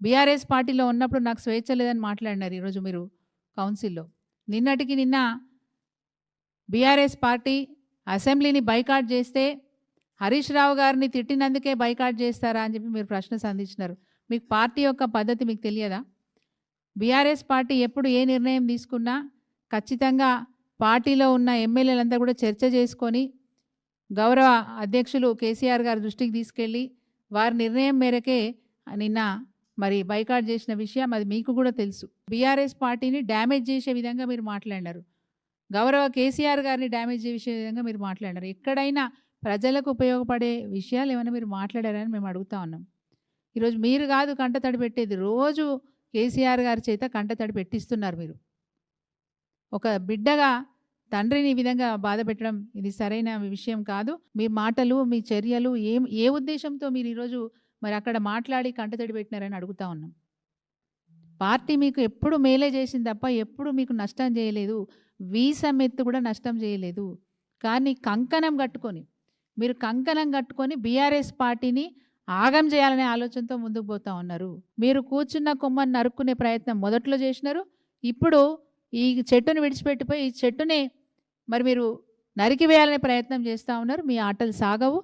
BRS పార్టీలో ఉన్నప్పుడు నాకు స్వేచ్ఛ లేదని మాట్లాడినారు ఈరోజు మీరు కౌన్సిల్‌లో. నిన్నటికి నిన్న బీఆర్ఎస్ పార్టీ అసెంబ్లీని బైకాట్ చేస్తే హరీష్ రావు గారిని తిట్టినందుకే బైకాట్ చేస్తారా అని చెప్పి మీరు ప్రశ్న సంధించినారు. మీకు పార్టీ యొక్క పద్ధతి మీకు తెలియదా? బీఆర్ఎస్ పార్టీ ఎప్పుడు ఏ నిర్ణయం తీసుకున్నా ఖచ్చితంగా పార్టీలో ఉన్న ఎమ్మెల్యేలంతా కూడా చర్చ చేసుకొని గౌరవ అధ్యక్షులు కేసీఆర్ గారి దృష్టికి తీసుకెళ్ళి వారి నిర్ణయం మేరకే నిన్న మరి బైకాట్ చేసిన విషయం అది మీకు కూడా తెలుసు. బీఆర్ఎస్ పార్టీని డ్యామేజ్ చేసే విధంగా మీరు మాట్లాడినారు. గౌరవ కేసీఆర్ గారిని డ్యామేజ్ చేసే విధంగా మీరు మాట్లాడినారు. ఎక్కడైనా ప్రజలకు ఉపయోగపడే విషయాలు ఏమైనా మీరు మాట్లాడారని మేము అడుగుతా ఉన్నాం. ఈరోజు మీరు కాదు కంటతడి పెట్టేది, రోజు కేసీఆర్ గారి చేత కంటతడి పెట్టిస్తున్నారు మీరు. ఒక బిడ్డగా తండ్రిని ఈ విధంగా బాధ పెట్టడం ఇది సరైన విషయం కాదు. మీ మాటలు, మీ చర్యలు ఏ ఉద్దేశంతో మీరు ఈరోజు మరి అక్కడ మాట్లాడి కంటతడి పెట్టినారని అడుగుతా ఉన్నాం. పార్టీ మీకు ఎప్పుడు మేలే చేసింది తప్ప ఎప్పుడు మీకు నష్టం చేయలేదు. వీసమెత్తు కూడా నష్టం చేయలేదు. కానీ మీరు కంకణం కట్టుకొని బీఆర్ఎస్ పార్టీని ఆగం చేయాలనే ఆలోచనతో ముందుకు పోతా ఉన్నారు. మీరు కూర్చున్న కొమ్మని నరుక్కునే ప్రయత్నం మొదట్లో చేసినారు. ఇప్పుడు ఈ చెట్టును విడిచిపెట్టిపోయి ఈ చెట్టునే మరి మీరు నరికివేయాలనే ప్రయత్నం చేస్తూ ఉన్నారు. మీ ఆటలు సాగవు.